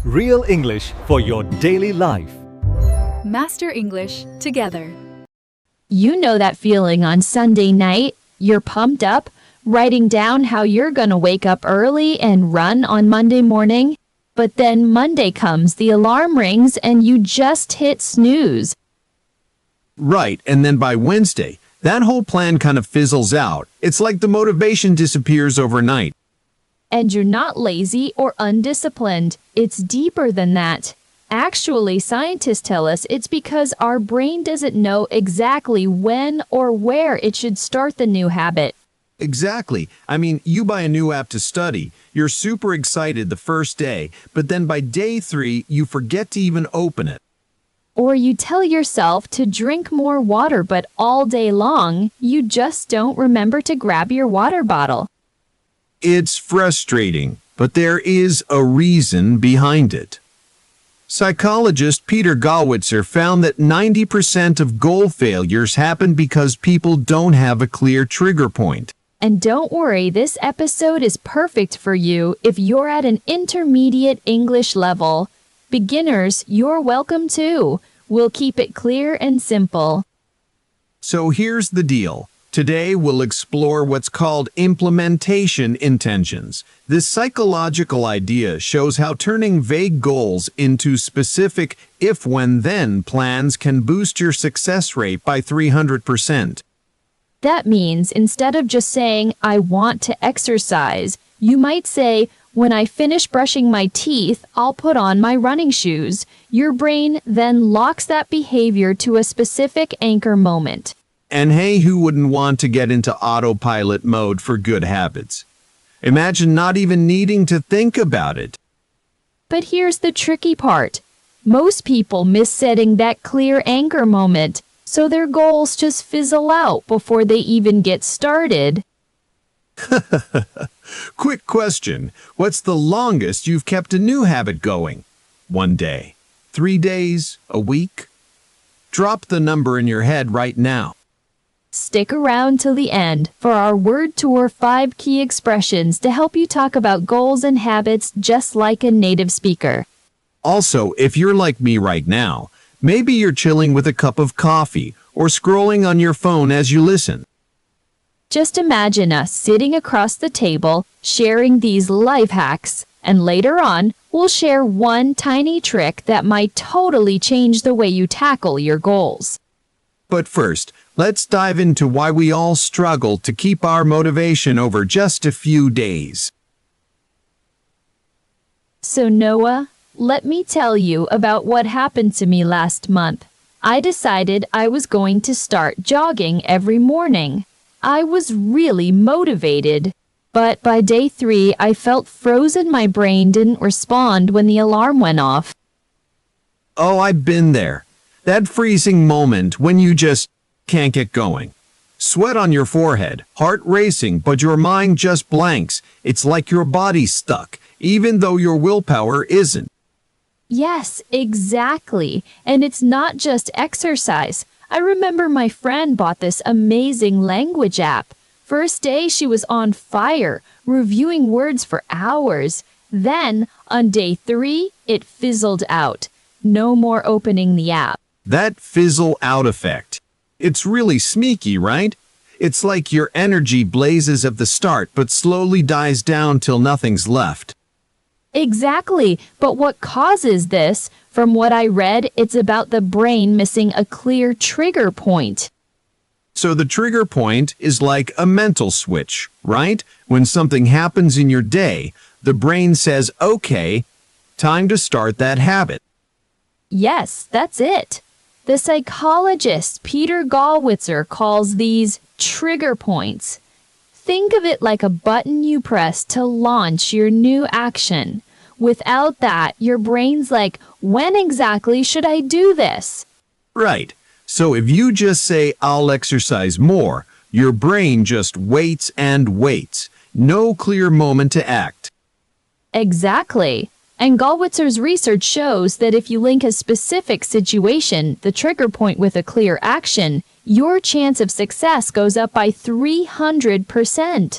Real English for your daily life. Master English together. You know that feeling on Sunday night? You're pumped up, writing down how you're going to wake up early and run on Monday morning. But then Monday comes, the alarm rings, and you just hit snooze. Right, and then by Wednesday, that whole plan kind of fizzles out. It's like the motivation disappears overnight. And you're not lazy or undisciplined. It's deeper than that. Actually, scientists tell us it's because our brain doesn't know exactly when or where it should start the new habit. Exactly. I mean, you buy a new app to study. You're super excited the first day, but then by day 3, you forget to even open it. Or you tell yourself to drink more water, but all day long, you just don't remember to grab your water bottle. It's frustrating, but there is a reason behind it. Psychologist Peter Gollwitzer found that 90% of goal failures happen because people don't have a clear trigger point. And don't worry, this episode is perfect for you if you're at an intermediate English level. Beginners, you're welcome too. We'll keep it clear and simple. So here's the deal. Today we'll explore what's called implementation intentions. This psychological idea shows how turning vague goals into specific if-when-then plans can boost your success rate by 300%. That means instead of just saying, I want to exercise, you might say, when I finish brushing my teeth, I'll put on my running shoes. Your brain then locks that behavior to a specific anchor moment. And hey, who wouldn't want to get into autopilot mode for good habits? Imagine not even needing to think about it. But here's the tricky part. Most people miss setting that clear anchor moment, so their goals just fizzle out before they even get started. Quick question. What's the longest you've kept a new habit going? 1 day? 3 days? A week? Drop the number in your head right now. Stick around till the end for our word tour 5 key expressions to help you talk about goals and habits just like a native speaker. Also, if you're like me right now, maybe you're chilling with a cup of coffee or scrolling on your phone as you listen. Just imagine us sitting across the table, sharing these life hacks, and later on, we'll share one tiny trick that might totally change the way you tackle your goals. But first, let's dive into why we all struggle to keep our motivation over just a few days. So Noah, let me tell you about what happened to me last month. I decided I was going to start jogging every morning. I was really motivated. But by day 3, I felt frozen. My brain didn't respond when the alarm went off. Oh, I've been there. That freezing moment when you just can't get going. Sweat on your forehead, heart racing, but your mind just blanks. It's like your body's stuck, even though your willpower isn't. Yes, exactly. And it's not just exercise. I remember my friend bought this amazing language app. First day, she was on fire, reviewing words for hours. Then, on day 3, it fizzled out. No more opening the app. That fizzle out effect. It's really sneaky, right? It's like your energy blazes at the start but slowly dies down till nothing's left. Exactly. But what causes this? From what I read, it's about the brain missing a clear trigger point. So the trigger point is like a mental switch, right? When something happens in your day, the brain says, okay, time to start that habit. Yes, that's it. The psychologist Peter Gollwitzer calls these trigger points. Think of it like a button you press to launch your new action. Without that, your brain's like, when exactly should I do this? Right. So if you just say, I'll exercise more, your brain just waits and waits. No clear moment to act. Exactly. And Gollwitzer's research shows that if you link a specific situation, the trigger point, with a clear action, your chance of success goes up by 300%.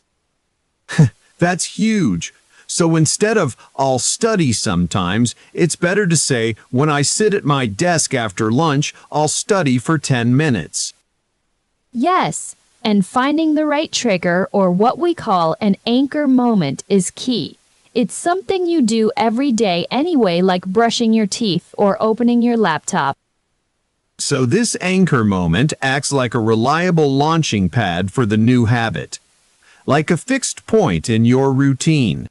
That's huge. So instead of "I'll study sometimes," it's better to say, "When I sit at my desk after lunch, I'll study for 10 minutes." Yes, and finding the right trigger, or what we call an anchor moment, is key. It's something you do every day anyway, like brushing your teeth or opening your laptop. So this anchor moment acts like a reliable launching pad for the new habit, like a fixed point in your routine.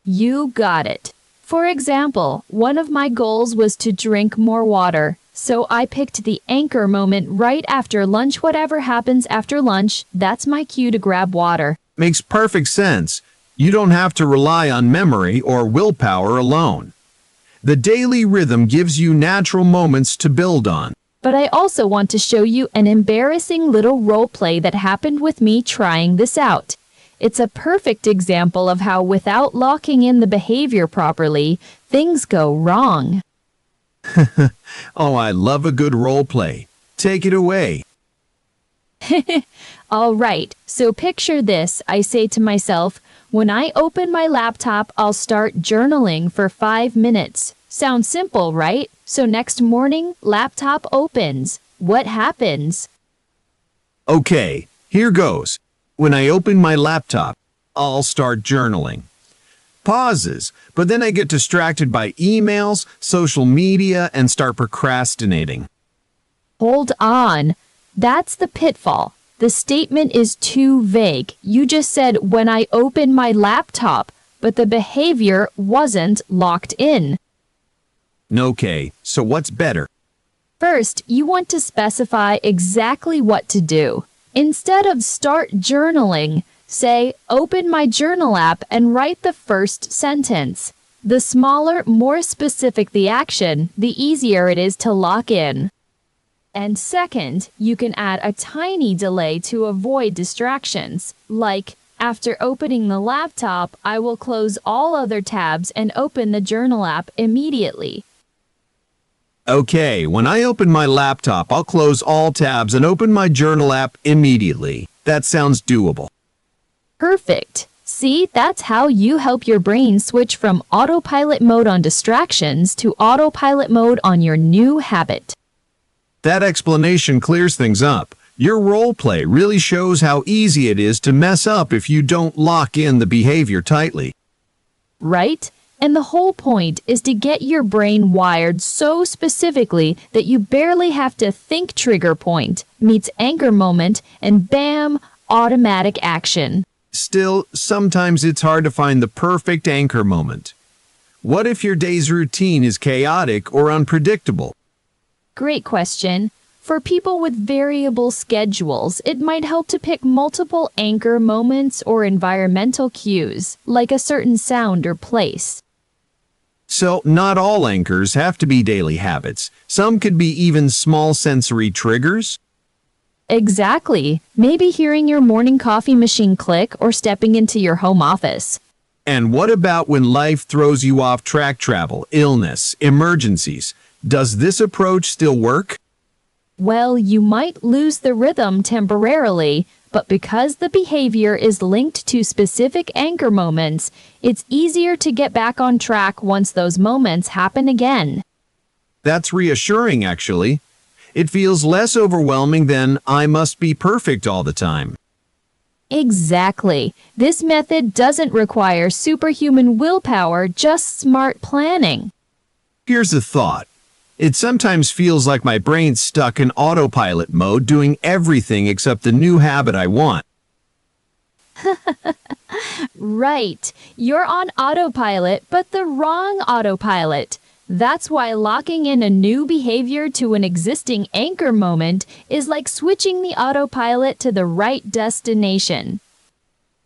You got it. For example, one of my goals was to drink more water, so I picked the anchor moment right after lunch. Whatever happens after lunch, that's my cue to grab water. Makes perfect sense. You don't have to rely on memory or willpower alone. The daily rhythm gives you natural moments to build on. But I also want to show you an embarrassing little role play that happened with me trying this out. It's a perfect example of how, without locking in the behavior properly, things go wrong. Oh, I love a good role play. Take it away. All right, so picture this. I say to myself, when I open my laptop, I'll start journaling for 5 minutes. Sounds simple, right? So next morning, laptop opens. What happens? Okay, here goes. When I open my laptop, I'll start journaling. Pauses, but then I get distracted by emails, social media, and start procrastinating. Hold on. That's the pitfall. The statement is too vague. You just said, when I open my laptop, but the behavior wasn't locked in. Okay, so what's better? First, you want to specify exactly what to do. Instead of start journaling, say, open my journal app and write the first sentence. The smaller, more specific the action, the easier it is to lock in. And second, you can add a tiny delay to avoid distractions, like, after opening the laptop, I will close all other tabs and open the journal app immediately. Okay, when I open my laptop, I'll close all tabs and open my journal app immediately. That sounds doable. Perfect. See, that's how you help your brain switch from autopilot mode on distractions to autopilot mode on your new habit. That explanation clears things up. Your role play really shows how easy it is to mess up if you don't lock in the behavior tightly. Right? And the whole point is to get your brain wired so specifically that you barely have to think. Trigger point meets anchor moment, and bam, automatic action. Still, sometimes it's hard to find the perfect anchor moment. What if your day's routine is chaotic or unpredictable? Great question. For people with variable schedules, it might help to pick multiple anchor moments or environmental cues, like a certain sound or place. So, not all anchors have to be daily habits. Some could be even small sensory triggers. Exactly. Maybe hearing your morning coffee machine click or stepping into your home office. And what about when life throws you off track? Travel, illness, emergencies? Does this approach still work? Well, you might lose the rhythm temporarily, but because the behavior is linked to specific anchor moments, it's easier to get back on track once those moments happen again. That's reassuring, actually. It feels less overwhelming than "I must be perfect all the time." Exactly. This method doesn't require superhuman willpower, just smart planning. Here's a thought. It sometimes feels like my brain's stuck in autopilot mode, doing everything except the new habit I want. Right. You're on autopilot, but the wrong autopilot. That's why locking in a new behavior to an existing anchor moment is like switching the autopilot to the right destination.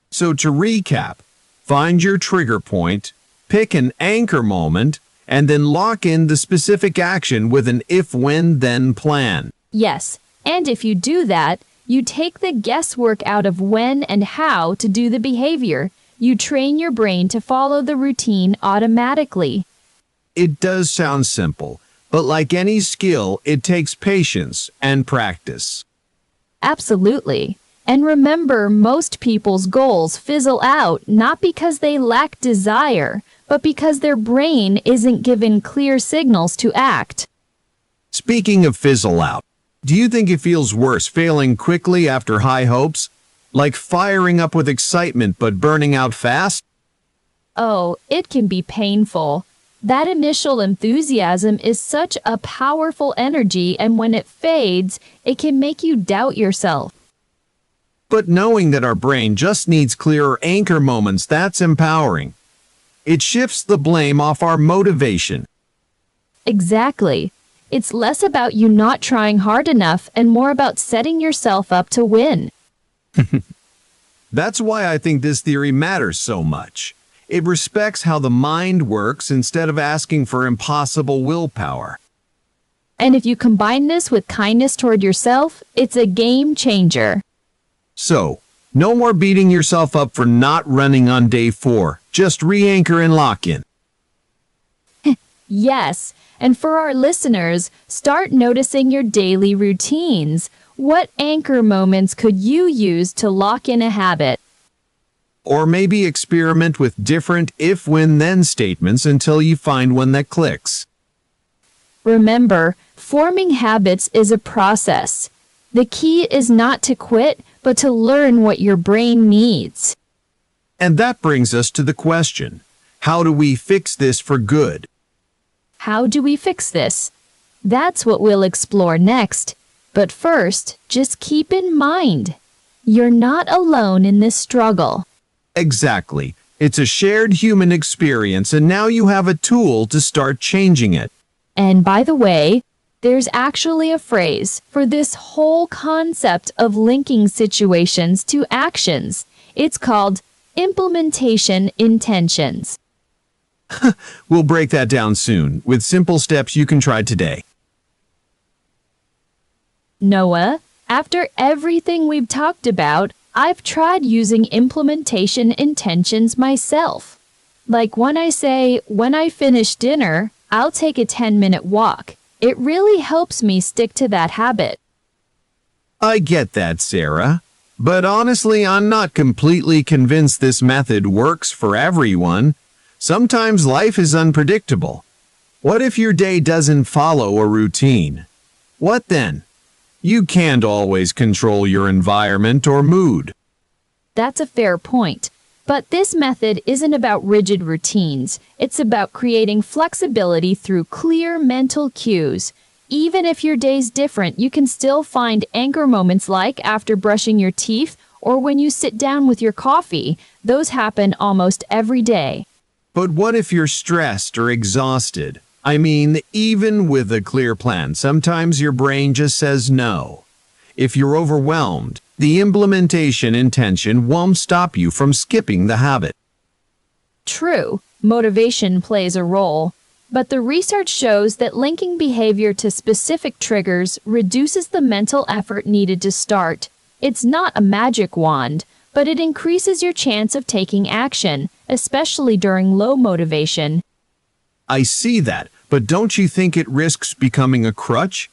So to recap, find your trigger point, pick an anchor moment, and then lock in the specific action with an if-when-then plan. Yes, and if you do that, you take the guesswork out of when and how to do the behavior. You train your brain to follow the routine automatically. It does sound simple, but like any skill, it takes patience and practice. Absolutely. And remember, most people's goals fizzle out not because they lack desire, but because their brain isn't given clear signals to act. Speaking of fizzle out, do you think it feels worse failing quickly after high hopes? Like firing up with excitement but burning out fast? Oh, it can be painful. That initial enthusiasm is such a powerful energy, and when it fades, it can make you doubt yourself. But knowing that our brain just needs clearer anchor moments, that's empowering. It shifts the blame off our motivation. Exactly. It's less about you not trying hard enough and more about setting yourself up to win. That's why I think this theory matters so much. It respects how the mind works instead of asking for impossible willpower. And if you combine this with kindness toward yourself, it's a game changer. So, no more beating yourself up for not running on day 4. Just re-anchor and lock in. Yes, and for our listeners, start noticing your daily routines. What anchor moments could you use to lock in a habit? Or maybe experiment with different if, when, then statements until you find one that clicks. Remember, forming habits is a process. The key is not to quit, but to learn what your brain needs. And that brings us to the question, how do we fix this for good? How do we fix this? That's what we'll explore next. But first, just keep in mind, you're not alone in this struggle. Exactly. It's a shared human experience, and now you have a tool to start changing it. And by the way, there's actually a phrase for this whole concept of linking situations to actions. It's called implementation intentions. We'll break that down soon, with simple steps you can try today. Noah, after everything we've talked about, I've tried using implementation intentions myself. Like when I say, when I finish dinner, I'll take a 10-minute walk. It really helps me stick to that habit. I get that, Sarah. But honestly, I'm not completely convinced this method works for everyone. Sometimes life is unpredictable. What if your day doesn't follow a routine? What then? You can't always control your environment or mood. That's a fair point. But this method isn't about rigid routines. It's about creating flexibility through clear mental cues. Even if your day's different, you can still find anchor moments like after brushing your teeth or when you sit down with your coffee. Those happen almost every day. But what if you're stressed or exhausted? I mean, even with a clear plan, sometimes your brain just says no. If you're overwhelmed, the implementation intention won't stop you from skipping the habit. True, motivation plays a role, but the research shows that linking behavior to specific triggers reduces the mental effort needed to start. It's not a magic wand, but it increases your chance of taking action, especially during low motivation. I see that, but don't you think it risks becoming a crutch?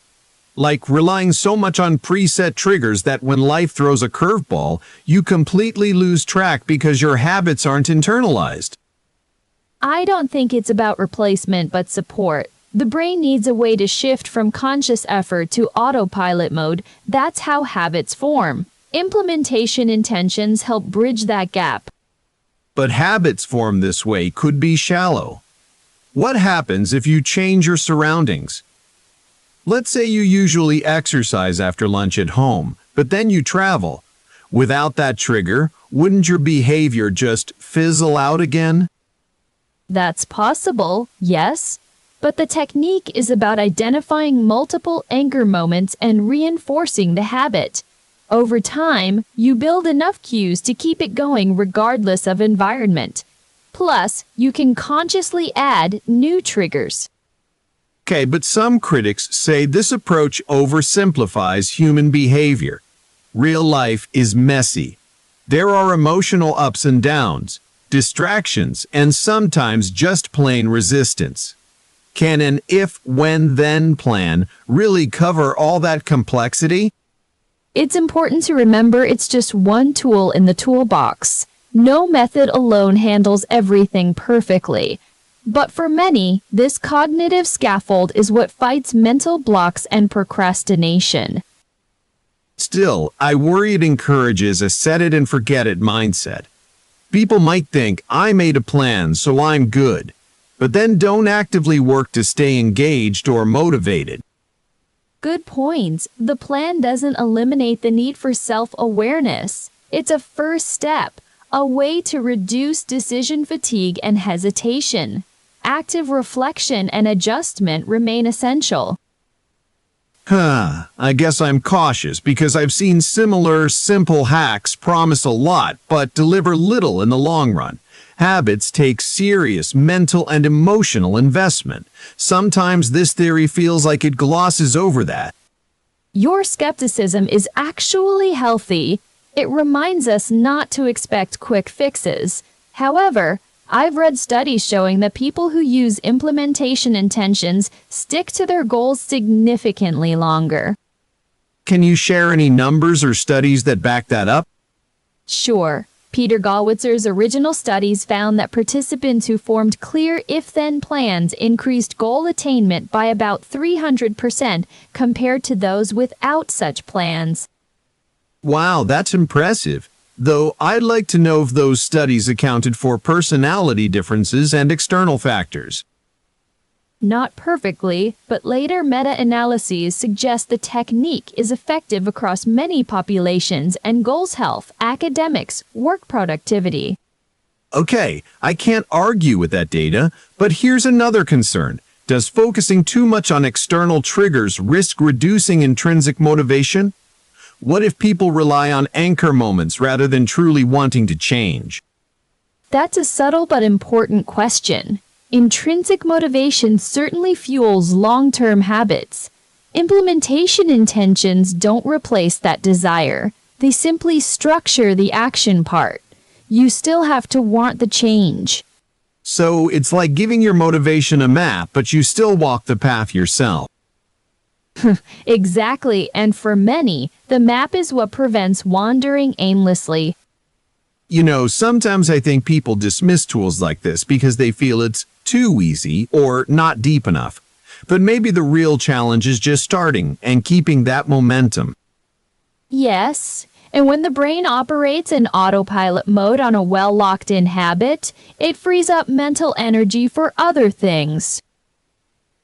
Like relying so much on preset triggers that when life throws a curveball, you completely lose track because your habits aren't internalized. I don't think it's about replacement but support. The brain needs a way to shift from conscious effort to autopilot mode. That's how habits form. Implementation intentions help bridge that gap. But habits formed this way could be shallow. What happens if you change your surroundings? Let's say you usually exercise after lunch at home, but then you travel. Without that trigger, wouldn't your behavior just fizzle out again? That's possible, yes. But the technique is about identifying multiple anchor moments and reinforcing the habit. Over time, you build enough cues to keep it going regardless of environment. Plus, you can consciously add new triggers. Okay, but some critics say this approach oversimplifies human behavior. Real life is messy. There are emotional ups and downs, distractions, and sometimes just plain resistance. Can an if, when, then plan really cover all that complexity? It's important to remember it's just one tool in the toolbox. No method alone handles everything perfectly. But for many, this cognitive scaffold is what fights mental blocks and procrastination. Still, I worry it encourages a set-it-and-forget-it mindset. People might think, I made a plan, so I'm good, but then don't actively work to stay engaged or motivated. Good points. The plan doesn't eliminate the need for self-awareness. It's a first step, a way to reduce decision fatigue and hesitation. Active reflection and adjustment remain essential. I guess I'm cautious because I've seen similar simple hacks promise a lot but deliver little in the long run. Habits take serious mental and emotional investment. Sometimes this theory feels like it glosses over that. Your skepticism is actually healthy. It reminds us not to expect quick fixes. However, I've read studies showing that people who use implementation intentions stick to their goals significantly longer. Can you share any numbers or studies that back that up? Sure. Peter Gollwitzer's original studies found that participants who formed clear if-then plans increased goal attainment by about 300% compared to those without such plans. Wow, that's impressive. Though I'd like to know if those studies accounted for personality differences and external factors. Not perfectly, but later meta-analyses suggest the technique is effective across many populations and goals health, academics, work productivity. Okay, I can't argue with that data, but here's another concern. Does focusing too much on external triggers risk reducing intrinsic motivation? What if people rely on anchor moments rather than truly wanting to change? That's a subtle but important question. Intrinsic motivation certainly fuels long-term habits. Implementation intentions don't replace that desire. They simply structure the action part. You still have to want the change. So it's like giving your motivation a map, but you still walk the path yourself. Exactly, and for many, the map is what prevents wandering aimlessly. You know, sometimes I think people dismiss tools like this because they feel it's too easy or not deep enough. But maybe the real challenge is just starting and keeping that momentum. Yes, and when the brain operates in autopilot mode on a well-locked-in habit, it frees up mental energy for other things.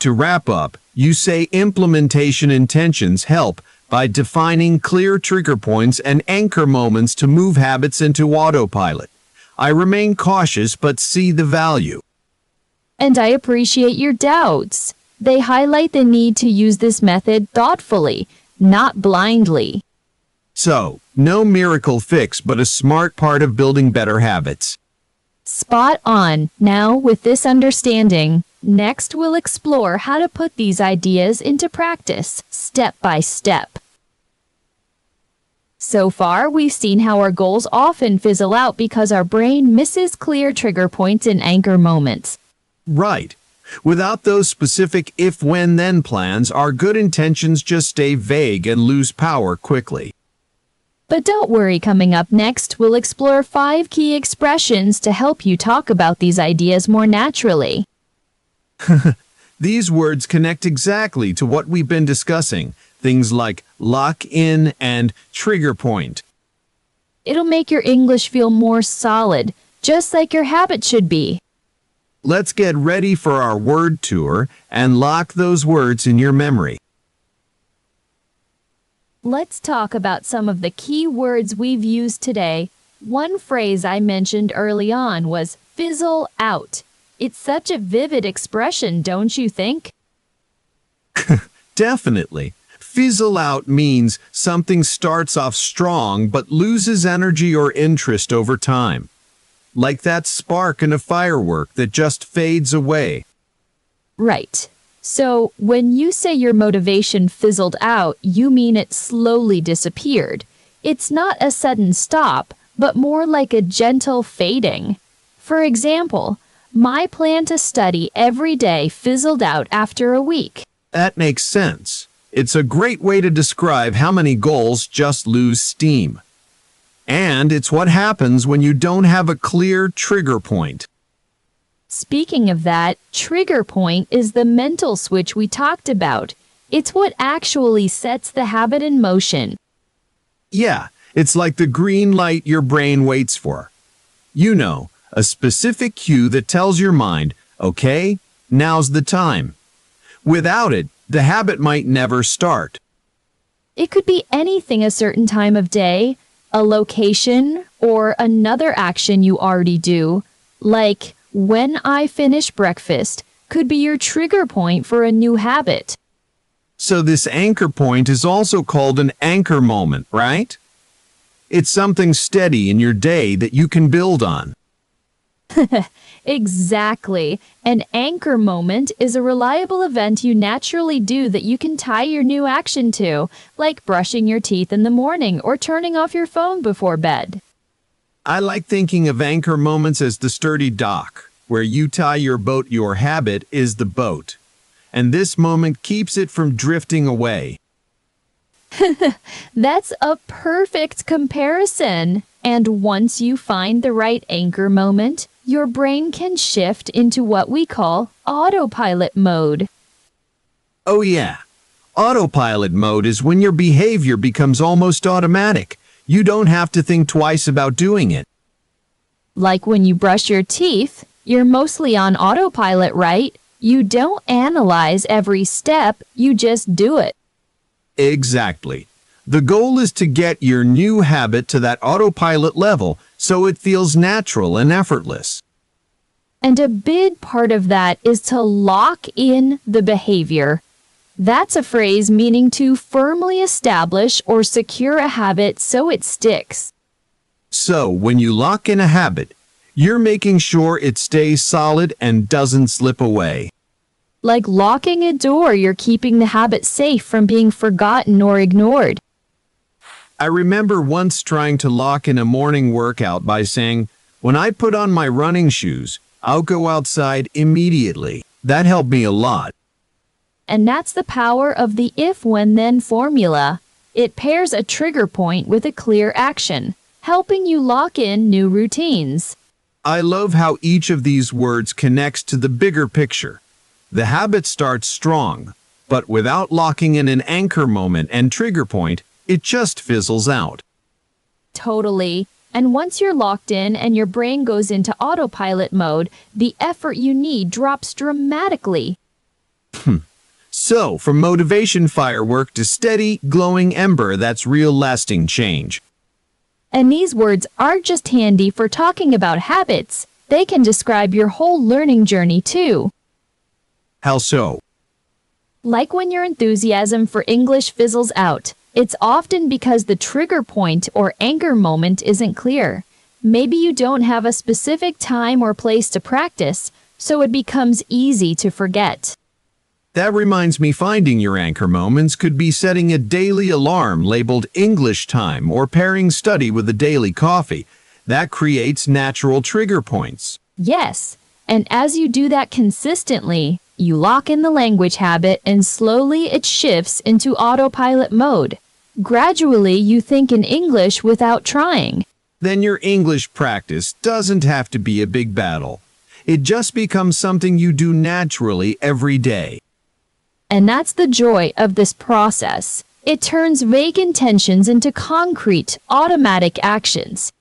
To wrap up, you say implementation intentions help by defining clear trigger points and anchor moments to move habits into autopilot. I remain cautious but see the value. And I appreciate your doubts. They highlight the need to use this method thoughtfully, not blindly. So, no miracle fix but a smart part of building better habits. Spot on. Now, with this understanding, next we'll explore how to put these ideas into practice, step by step. So far, we've seen how our goals often fizzle out because our brain misses clear trigger points and anchor moments. Right. Without those specific if-when-then plans, our good intentions just stay vague and lose power quickly. But don't worry, coming up next, we'll explore 5 key expressions to help you talk about these ideas more naturally. These words connect exactly to what we've been discussing, things like lock in and trigger point. It'll make your English feel more solid, just like your habit should be. Let's get ready for our word tour and lock those words in your memory. Let's talk about some of the key words we've used today. One phrase I mentioned early on was fizzle out. It's such a vivid expression, don't you think? Definitely. Fizzle out means something starts off strong but loses energy or interest over time. Like that spark in a firework that just fades away. Right. So, when you say your motivation fizzled out, you mean it slowly disappeared. It's not a sudden stop, but more like a gentle fading. For example, my plan to study every day fizzled out after a week. That makes sense. It's a great way to describe how many goals just lose steam. And it's what happens when you don't have a clear trigger point. Speaking of that, trigger point is the mental switch we talked about. It's what actually sets the habit in motion. Yeah, it's like the green light your brain waits for. You know, a specific cue that tells your mind, okay, now's the time. Without it, the habit might never start. It could be anything a certain time of day, a location, or another action you already do, like when I finish breakfast could be your trigger point for a new habit. So this anchor point is also called an anchor moment, right? It's something steady in your day that you can build on. Exactly. An anchor moment is a reliable event you naturally do that you can tie your new action to, like brushing your teeth in the morning or turning off your phone before bed. I like thinking of anchor moments as the sturdy dock, where you tie your boat. Your habit is the boat, and this moment keeps it from drifting away. That's a perfect comparison. And once you find the right anchor moment, your brain can shift into what we call autopilot mode. Oh yeah, autopilot mode is when your behavior becomes almost automatic. You don't have to think twice about doing it. Like when you brush your teeth, you're mostly on autopilot, right? You don't analyze every step, you just do it. Exactly. The goal is to get your new habit to that autopilot level so it feels natural and effortless. And a big part of that is to lock in the behavior. That's a phrase meaning to firmly establish or secure a habit so it sticks. So, when you lock in a habit, you're making sure it stays solid and doesn't slip away. Like locking a door, you're keeping the habit safe from being forgotten or ignored. I remember once trying to lock in a morning workout by saying, when I put on my running shoes, I'll go outside immediately. That helped me a lot. And that's the power of the if-when-then formula. It pairs a trigger point with a clear action, helping you lock in new routines. I love how each of these words connects to the bigger picture. The habit starts strong, but without locking in an anchor moment and trigger point, it just fizzles out. Totally. And once you're locked in and your brain goes into autopilot mode, the effort you need drops dramatically. So, from motivation firework to steady, glowing ember, that's real lasting change. And these words aren't just handy for talking about habits. They can describe your whole learning journey too. How so? Like when your enthusiasm for English fizzles out, it's often because the trigger point or anchor moment isn't clear. Maybe you don't have a specific time or place to practice, so it becomes easy to forget. That reminds me, finding your anchor moments could be setting a daily alarm labeled English time or pairing study with a daily coffee. That creates natural trigger points. Yes, and as you do that consistently, you lock in the language habit and slowly it shifts into autopilot mode. Gradually, you think in English without trying. Then your English practice doesn't have to be a big battle. It just becomes something you do naturally every day. And that's the joy of this process. It turns vague intentions into concrete, automatic actions.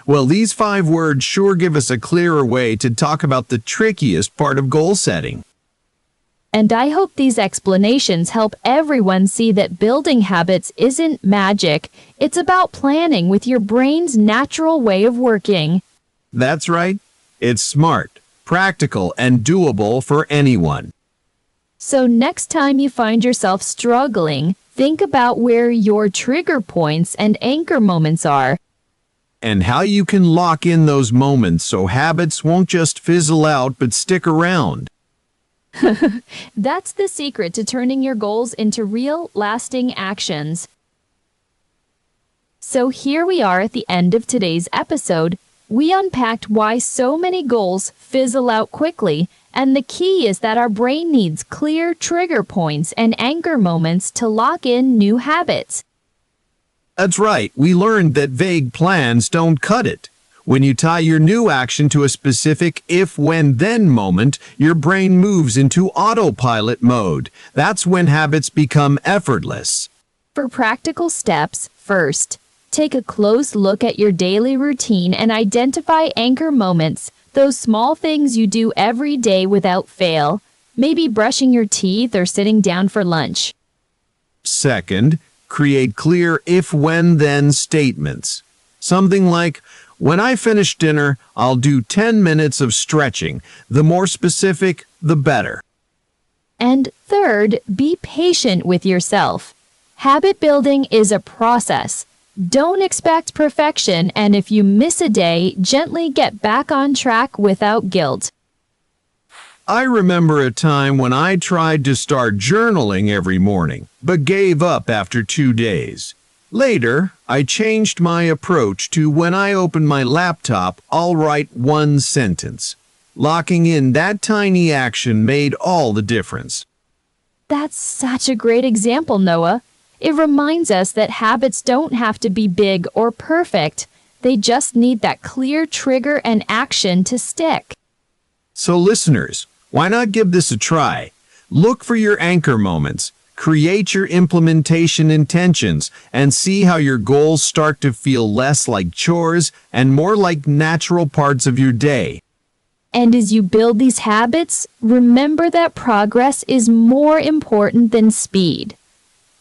Well, these 5 words sure give us a clearer way to talk about the trickiest part of goal setting. And I hope these explanations help everyone see that building habits isn't magic. It's about planning with your brain's natural way of working. That's right. It's smart, practical, and doable for anyone. So next time you find yourself struggling, think about where your trigger points and anchor moments are. And how you can lock in those moments so habits won't just fizzle out but stick around. That's the secret to turning your goals into real, lasting actions. So here we are at the end of today's episode. We unpacked why so many goals fizzle out quickly And the key is that our brain needs clear trigger points and anchor moments to lock in new habits. That's right, we learned that vague plans don't cut it. When you tie your new action to a specific if, when, then moment, your brain moves into autopilot mode. That's when habits become effortless. For practical steps, first, take a close look at your daily routine and identify anchor moments, those small things you do every day without fail, maybe brushing your teeth or sitting down for lunch. Second, create clear if, when, then statements. Something like, when I finish dinner, I'll do 10 minutes of stretching. The more specific, the better. And third, be patient with yourself. Habit building is a process. Don't expect perfection, and if you miss a day, gently get back on track without guilt. I remember a time when I tried to start journaling every morning, but gave up after 2 days. Later, I changed my approach to when I open my laptop, I'll write one sentence. Locking in that tiny action made all the difference. That's such a great example, Noah. It reminds us that habits don't have to be big or perfect. They just need that clear trigger and action to stick. So listeners, why not give this a try? Look for your anchor moments. Create your implementation intentions and see how your goals start to feel less like chores and more like natural parts of your day. And as you build these habits, remember that progress is more important than speed.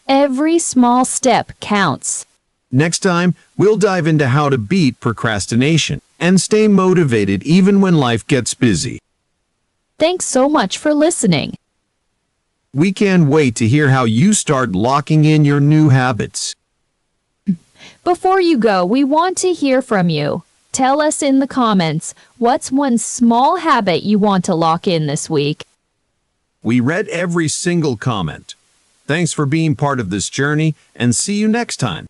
Every small step counts. Next time, we'll dive into how to beat procrastination and stay motivated even when life gets busy. Thanks so much for listening. We can't wait to hear how you start locking in your new habits. Before you go, we want to hear from you. Tell us in the comments, what's one small habit you want to lock in this week? We read every single comment. Thanks for being part of this journey, and see you next time.